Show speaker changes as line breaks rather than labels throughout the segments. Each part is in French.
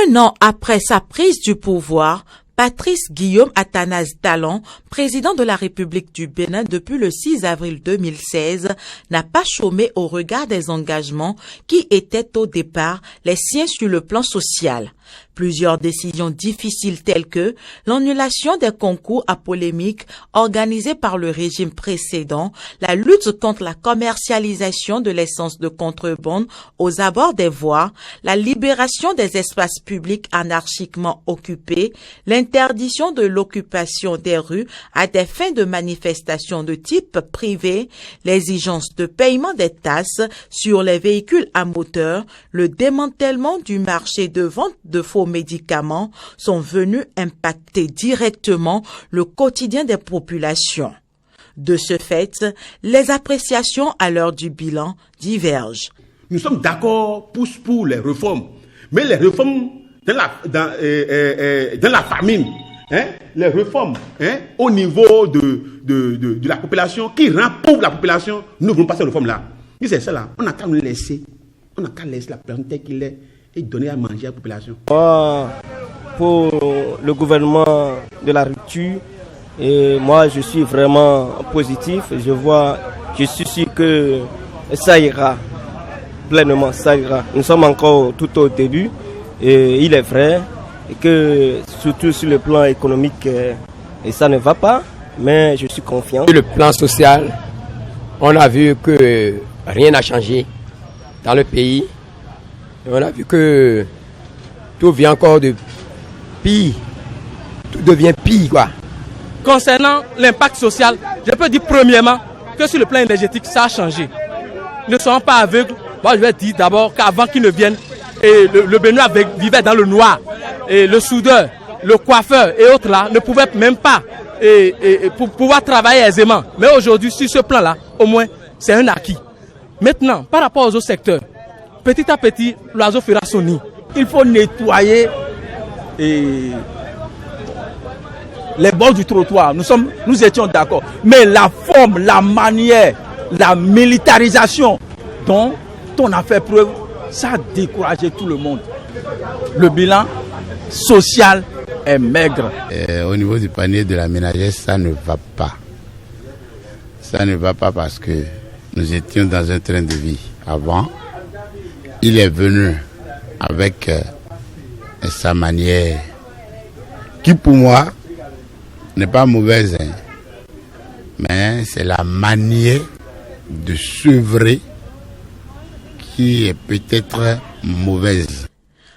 1 an après sa prise du pouvoir, Patrice Guillaume Athanase Talon, président de la République du Bénin depuis le 6 avril 2016, n'a pas chômé au regard des engagements qui étaient au départ les siens sur le plan social. Plusieurs décisions difficiles telles que l'annulation des concours à polémique organisés par le régime précédent, la lutte contre la commercialisation de l'essence de contrebande aux abords des voies, la libération des espaces publics anarchiquement occupés, l'interdiction de l'occupation des rues à des fins de manifestation de type privé, l'exigence de paiement des taxes sur les véhicules à moteur, le démantèlement du marché de vente de faux médicaments sont venus impacter directement le quotidien des populations. De ce fait, les appréciations à l'heure du bilan divergent.
Nous sommes d'accord pour les réformes, mais les réformes dans la famine, les réformes au niveau de la population qui rend pauvre la population, nous ne voulons pas ces réformes-là. C'est ça là, on n'a qu'à nous laisser, la planète telle qu'il est et donner à manger à la population.
Pour le gouvernement de la rupture, moi je suis vraiment positif. Je suis sûr que ça ira, pleinement ça ira. Nous sommes encore tout au début et il est vrai que surtout sur le plan économique, ça ne va pas, mais je suis confiant.
Sur le plan social, on a vu que rien n'a changé dans le pays. Et on a vu que tout vient encore de pire. Tout devient pire, quoi.
Concernant l'impact social, je peux dire premièrement que sur le plan énergétique, ça a changé. Ne soyons pas aveugles. Moi, je vais dire d'abord qu'avant qu'ils ne viennent, le Béninois vivait dans le noir. Et le soudeur, le coiffeur et autres là ne pouvaient même pas pour pouvoir travailler aisément. Mais aujourd'hui, sur ce plan-là, au moins, c'est un acquis. Maintenant, par rapport aux autres secteurs, petit à petit, l'oiseau fera son nid.
Il faut nettoyer les bords du trottoir. Nous étions d'accord. Mais la forme, la manière, la militarisation dont on a fait preuve, ça a découragé tout le monde. Le bilan social est maigre.
Au niveau du panier de la ménagère, ça ne va pas. Ça ne va pas parce que nous étions dans un train de vie avant. Il est venu avec sa manière qui pour moi n'est pas mauvaise, mais c'est la manière de s'œuvrer qui est peut-être mauvaise.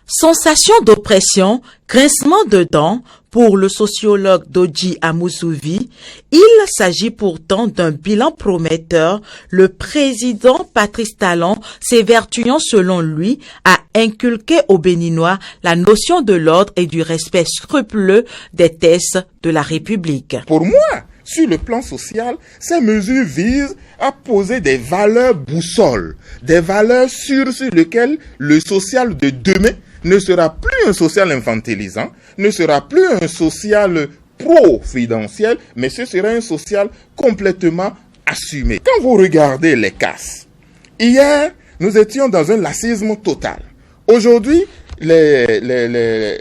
Sensation d'oppression, grincement de dents, pour le sociologue Dodji Amousouvi, il s'agit pourtant d'un bilan prometteur. Le président Patrice Talon s'évertuant selon lui à inculquer aux Béninois la notion de l'ordre et du respect scrupuleux des textes de la République.
Pour moi, sur le plan social, ces mesures visent à poser des valeurs boussoles, des valeurs sûres sur lesquelles le social de demain ne sera plus un social infantilisant, ne sera plus un social pro-fidentiel, mais ce sera un social complètement assumé. Quand vous regardez les casses, hier, nous étions dans un laxisme total. Aujourd'hui, le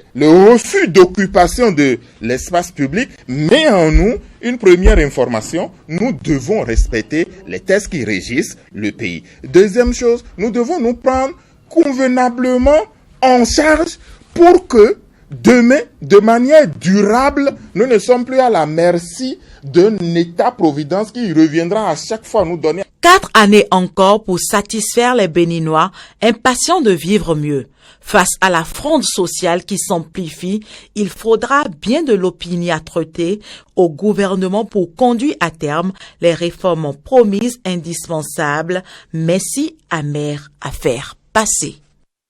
refus d'occupation de l'espace public met en nous une première information. Nous devons respecter les textes qui régissent le pays. Deuxième chose, nous devons nous prendre convenablement en charge pour que demain, de manière durable, nous ne sommes plus à la merci d'un État-providence qui reviendra à chaque fois nous donner.
4 années encore pour satisfaire les Béninois, impatients de vivre mieux. Face à la fronde sociale qui s'amplifie, il faudra bien de l'opiniâtreté au gouvernement pour conduire à terme les réformes promises indispensables, mais si amères à faire passer.